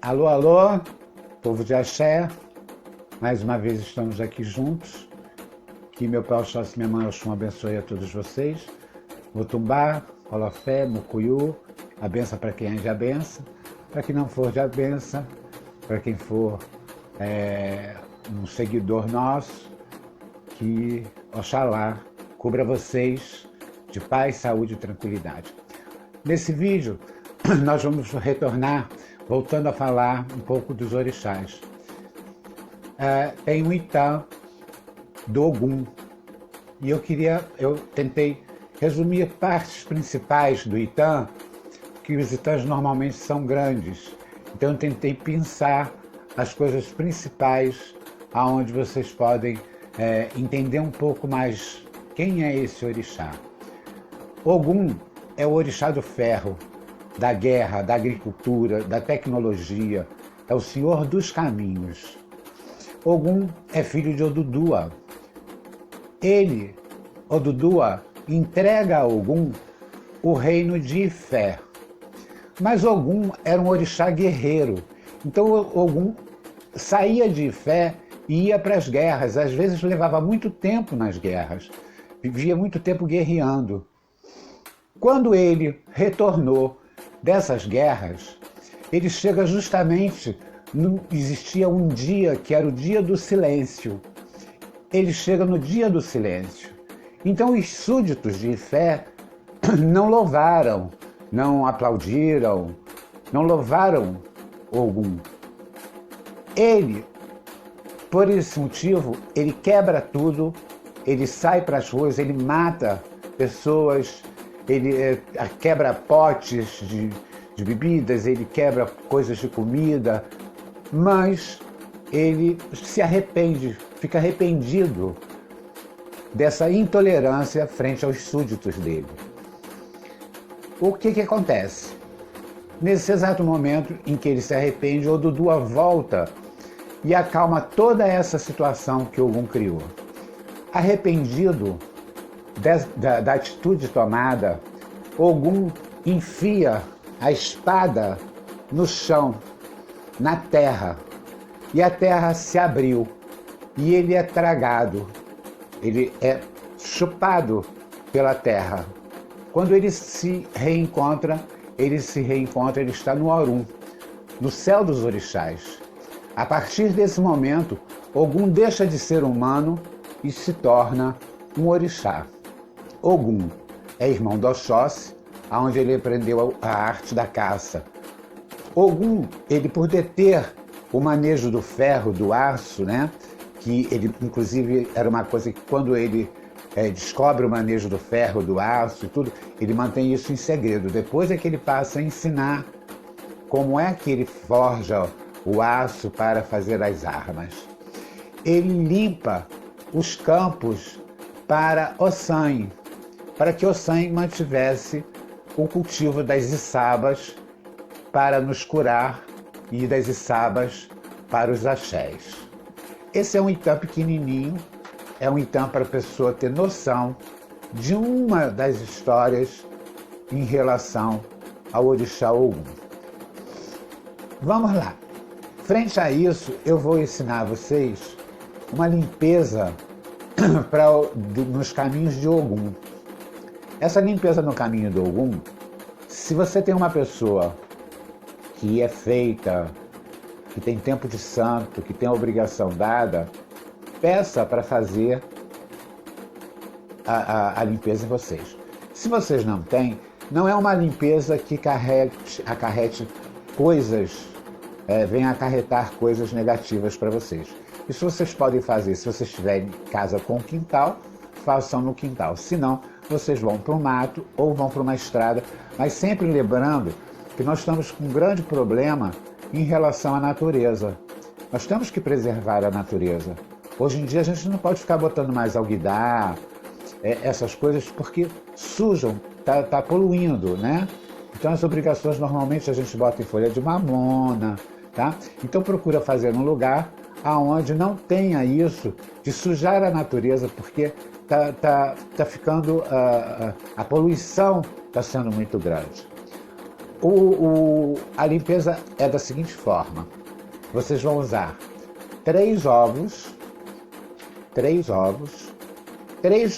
Alô, alô, povo de Axé, mais uma vez estamos aqui juntos. Que meu Pai Oxóssi e minha Mãe Oxum abençoe a todos vocês. Mutumbá, Olofé, Mucuyu, a benção para quem é de a benção, para quem não for de a benção, para quem for um seguidor nosso, que Oxalá cubra vocês de paz, saúde e tranquilidade. Nesse vídeo, nós vamos retornar, voltando a falar um pouco dos orixás. Tem o Itã do Ogum, e eu tentei resumir partes principais do Itã, que os Itãs normalmente são grandes. Então eu tentei pensar as coisas principais, aonde vocês podem entender um pouco mais quem é esse orixá. Ogum é o orixá do ferro, da guerra, da agricultura, da tecnologia, é o senhor dos caminhos. Ogum é filho de Odudua. Ele, Odudua, entrega a Ogum o reino de Ifé. Mas Ogum era um orixá guerreiro, então Ogum saía de Ifé e ia para as guerras, às vezes levava muito tempo nas guerras, vivia muito tempo guerreando. Quando ele retornou dessas guerras, ele chega justamente, existia um dia que era o dia do silêncio. Ele chega no dia do silêncio. Então os súditos de Ifé não louvaram, não aplaudiram, não louvaram Ogum. Ele, por esse motivo, ele quebra tudo, ele sai para as ruas, ele mata pessoas, ele quebra potes de bebidas, ele quebra coisas de comida, mas ele se arrepende, fica arrependido dessa intolerância frente aos súditos dele. O que acontece? Nesse exato momento em que ele se arrepende, Odudua volta e acalma toda essa situação que Ogum criou. Arrependido da atitude tomada, Ogum enfia a espada no chão, na terra, e a terra se abriu, e ele é tragado, ele é chupado pela terra. Quando ele se reencontra, ele está no Orum, no céu dos orixás. A partir desse momento, Ogum deixa de ser humano e se torna um orixá. Ogum é irmão do Oxóssi, onde ele aprendeu a arte da caça. Ogum, ele por deter o manejo do ferro, do aço, né? Que ele, inclusive, era uma coisa que quando ele descobre o manejo do ferro, do aço e tudo, ele mantém isso em segredo. Depois é que ele passa a ensinar como é que ele forja o aço para fazer as armas. Ele limpa os campos para Ossan, para que Ossan mantivesse o cultivo das içabas para nos curar e das içabas para os axés. Esse é um Itã pequenininho, é um Itã para a pessoa ter noção de uma das histórias em relação ao orixá Ogum. Vamos lá. Frente a isso, eu vou ensinar a vocês uma limpeza nos caminhos de Ogum. Essa limpeza no caminho do Ogum, se você tem uma pessoa que é feita, que tem tempo de santo, que tem a obrigação dada, peça para fazer a limpeza em vocês. Se vocês não têm, não é uma limpeza que acarrete coisas, venha acarretar coisas negativas para vocês. Isso vocês podem fazer, se vocês tiverem casa com quintal, façam no quintal. Se não, vocês vão para o mato ou vão para uma estrada, mas sempre lembrando que nós estamos com um grande problema em relação à natureza. Nós temos que preservar a natureza. Hoje em dia a gente não pode ficar botando mais alguidar, essas coisas, porque sujam, tá poluindo, né? Então as obrigações normalmente a gente bota em folha de mamona, tá? Então procura fazer num lugar aonde não tenha isso de sujar a natureza, porque tá ficando, a poluição está sendo muito grande. A limpeza é da seguinte forma. Vocês vão usar 3 ovos, 3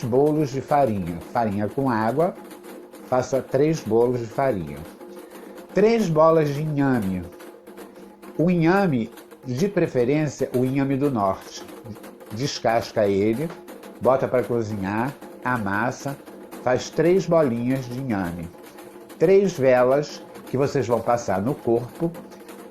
bolos de farinha com água, faça 3 bolos de farinha, 3 bolas de inhame, o inhame, de preferência, o inhame do norte, descasca ele, bota para cozinhar, amassa, faz 3 bolinhas de inhame, 3 velas que vocês vão passar no corpo.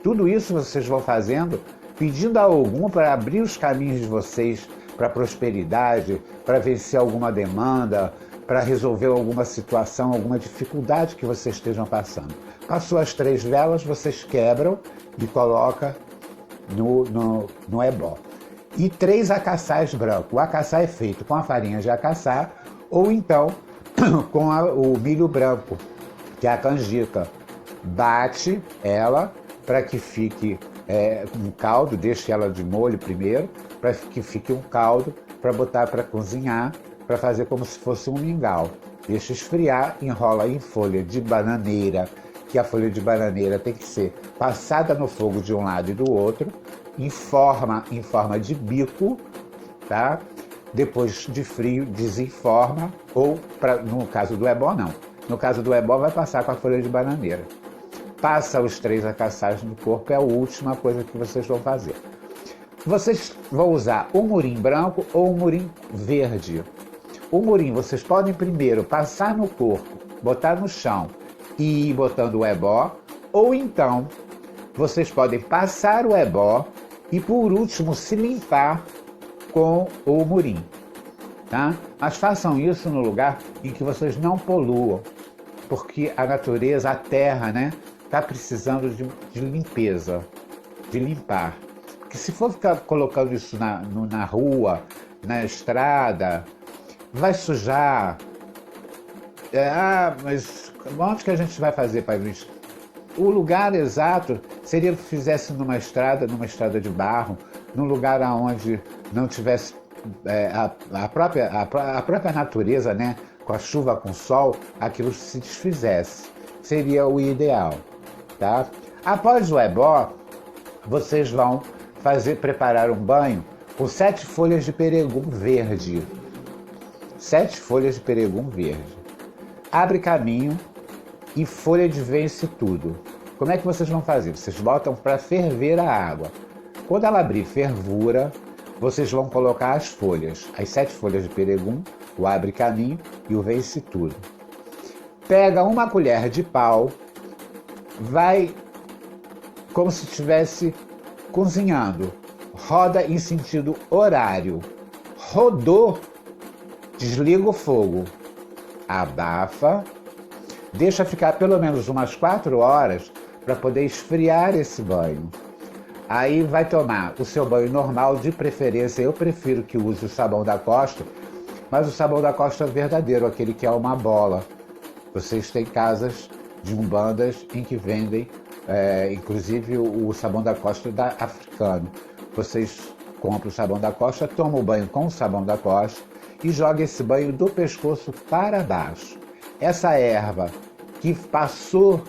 Tudo isso vocês vão fazendo pedindo a Ogum para abrir os caminhos de vocês para a prosperidade, para vencer alguma demanda, para resolver alguma situação, alguma dificuldade que vocês estejam passando. Passou as 3 velas, vocês quebram e colocam no ebó. E 3 acaçás brancos. O acaçá é feito com a farinha de acaçá ou então com o milho branco, que é a canjica. Bate ela para que fique um caldo, deixe ela de molho primeiro, para que fique um caldo para botar para cozinhar, para fazer como se fosse um mingau. Deixa esfriar, enrola em folha de bananeira, que a folha de bananeira tem que ser passada no fogo de um lado e do outro, em forma de bico, tá? Depois de frio, desenforma, ou no caso do ebó, não. No caso do ebó, vai passar com a folha de bananeira. Passa os 3 acaçás no corpo, é a última coisa que vocês vão fazer. Vocês vão usar o murim branco ou o murim verde. O murim vocês podem primeiro passar no corpo, botar no chão e ir botando o ebó, ou então vocês podem passar o ebó e por último se limpar com o murim, tá? Mas façam isso no lugar em que vocês não poluam, porque a natureza, a terra, né, está precisando de limpeza, de limpar. Porque se for ficar colocando isso na rua, na estrada, vai sujar. Mas onde que a gente vai fazer para isso? O lugar exato seria que fizesse numa estrada de barro, num lugar onde não tivesse a própria natureza, né, com a chuva, com o sol, aquilo se desfizesse. Seria o ideal, tá? Após o ebó, vocês vão preparar um banho com 7 folhas de peregum verde. 7 folhas de peregum verde. Abre caminho e folha de vence tudo. Como é que vocês vão fazer? Vocês botam para ferver a água. Quando ela abrir fervura, vocês vão colocar as folhas, as 7 folhas de peregum, o abre caminho e o vence tudo. Pega uma colher de pau, vai como se estivesse cozinhando, roda em sentido horário. Rodou, desliga o fogo, abafa, deixa ficar pelo menos umas 4 horas para poder esfriar esse banho. Aí vai tomar o seu banho normal, de preferência eu prefiro que use o sabão da Costa, mas o sabão da Costa verdadeiro, aquele que é uma bola. Vocês têm casas de umbandas em que vendem, inclusive o sabão da Costa africano. Vocês compram o sabão da Costa, tomam o banho com o sabão da Costa e jogam esse banho do pescoço para baixo. Essa erva que passou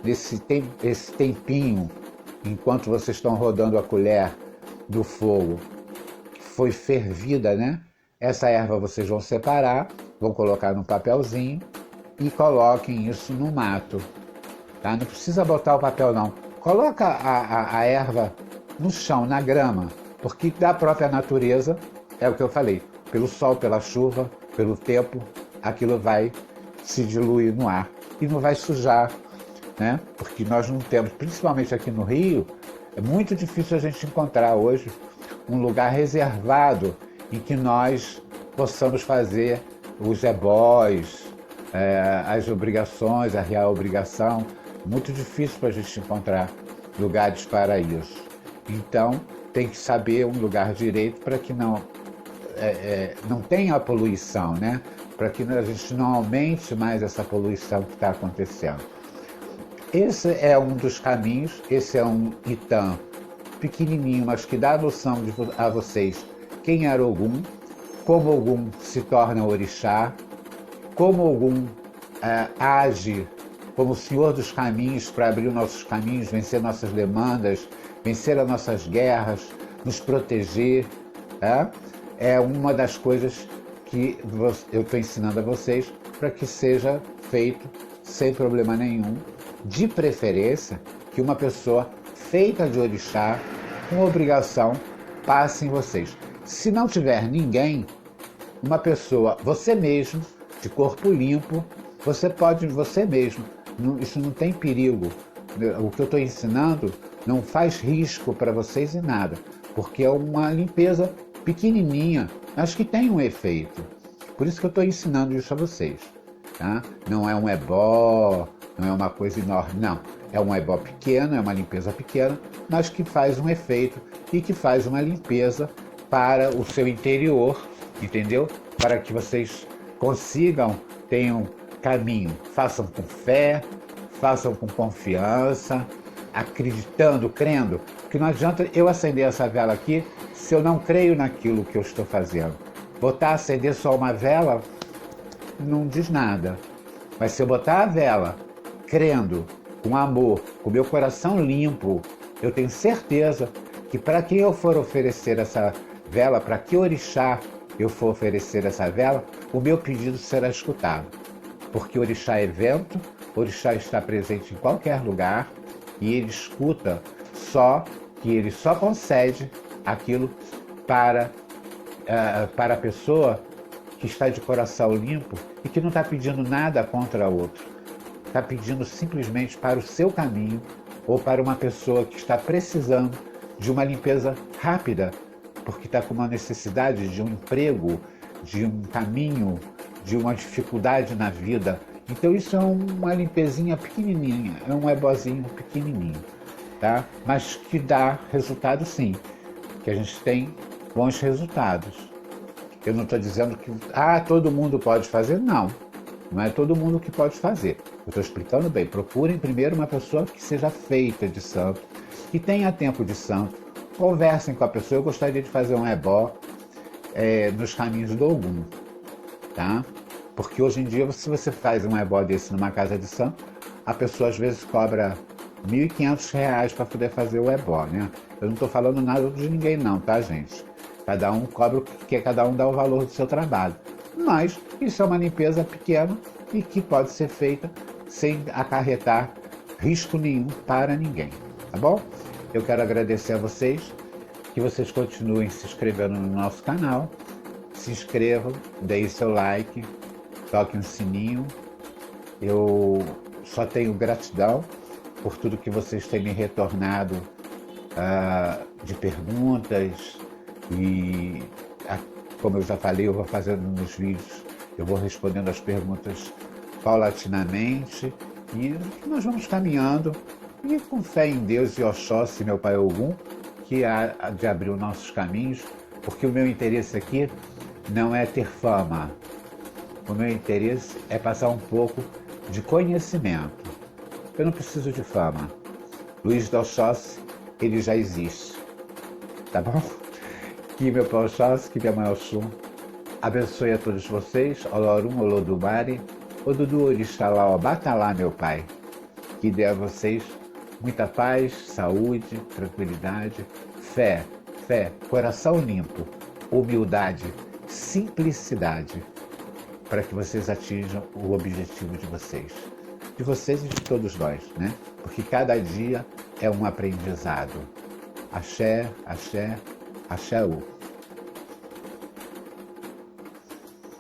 esse tempinho, enquanto vocês estão rodando a colher do fogo, que foi fervida, né? Essa erva vocês vão separar, vão colocar num papelzinho e coloquem isso no mato, tá? Não precisa botar o papel não. Coloca a erva no chão, na grama, porque da própria natureza, é o que eu falei, pelo sol, pela chuva, pelo tempo, aquilo vai se diluir no ar e não vai sujar, né? Porque nós não temos, principalmente aqui no Rio, é muito difícil a gente encontrar hoje um lugar reservado em que nós possamos fazer os ebós, as obrigações, a real obrigação. Muito difícil para a gente encontrar lugares para isso. Então, tem que saber um lugar direito para que não tenha a poluição, né? Para que a gente não aumente mais essa poluição que está acontecendo. Esse é um dos caminhos, esse é um Itã pequenininho, mas que dá noção a vocês quem era Ogum, como Ogum se torna orixá, como Ogum age como o Senhor dos caminhos para abrir os nossos caminhos, vencer nossas demandas, vencer as nossas guerras, nos proteger. Tá? É uma das coisas que eu estou ensinando a vocês para que seja feito sem problema nenhum, de preferência que uma pessoa feita de orixá, com obrigação, passe em vocês. Se não tiver ninguém, uma pessoa, você mesmo, de corpo limpo, você pode, você mesmo, isso não tem perigo. O que eu estou ensinando não faz risco para vocês em nada, porque é uma limpeza pequenininha, mas que tem um efeito. Por isso que eu estou ensinando isso a vocês. Tá? Não é um ebó, não é uma coisa enorme, não. É um ebó pequeno, é uma limpeza pequena, mas que faz um efeito e que faz uma limpeza para o seu interior, entendeu? Para que vocês consigam, tenham caminho. Façam com fé, façam com confiança, acreditando, crendo, que não adianta eu acender essa vela aqui se eu não creio naquilo que eu estou fazendo. Botar, acender só uma vela, não diz nada. Mas se eu botar a vela, crendo, com amor, com meu coração limpo, eu tenho certeza que para quem eu for oferecer essa vela, para que orixá eu for oferecer essa vela, o meu pedido será escutado. Porque orixá é vento, orixá está presente em qualquer lugar e ele escuta que ele só concede aquilo para a pessoa que está de coração limpo e que não está pedindo nada contra outro. Está pedindo simplesmente para o seu caminho ou para uma pessoa que está precisando de uma limpeza rápida, porque está com uma necessidade de um emprego, de um caminho, de uma dificuldade na vida. Então isso é uma limpezinha pequenininha, é um ebózinho pequenininho, tá? Mas que dá resultado sim, que a gente tem bons resultados. Eu não estou dizendo que todo mundo pode fazer, não. Não é todo mundo que pode fazer. Eu estou explicando bem. Procurem primeiro uma pessoa que seja feita de santo, que tenha tempo de santo. Conversem com a pessoa. Eu gostaria de fazer um ebó nos caminhos do Ogum, tá? Porque hoje em dia, se você faz um ebó desse numa casa de santo, a pessoa às vezes cobra R$ 1.500 para poder fazer o ebó, né? Eu não estou falando nada de ninguém não, tá, gente? Cada um cobra o que quer, cada um dá o valor do seu trabalho. Mas isso é uma limpeza pequena e que pode ser feita sem acarretar risco nenhum para ninguém, tá bom? Eu quero agradecer a vocês, que vocês continuem se inscrevendo no nosso canal, se inscrevam, deem seu like, toquem o sininho. Eu só tenho gratidão por tudo que vocês têm me retornado de perguntas e, como eu já falei, eu vou fazendo nos vídeos, eu vou respondendo as perguntas paulatinamente e nós vamos caminhando e com fé em Deus e Oxóssi, meu pai Ogum, que há de abrir os nossos caminhos, porque o meu interesse aqui não é ter fama, o meu interesse é passar um pouco de conhecimento. Eu não preciso de fama. Luiz do Oxóssi, ele já existe, tá bom? Que meu pai Oxóssi, que minha mãe Oxum, abençoe a todos vocês, Olorum, Olodumare, Odudu, Orixalá, Obatalá, meu pai. Que dê a vocês muita paz, saúde, tranquilidade, fé, coração limpo, humildade, simplicidade, para que vocês atinjam o objetivo de vocês e de todos nós, né? Porque cada dia é um aprendizado. Axé, axé, axé.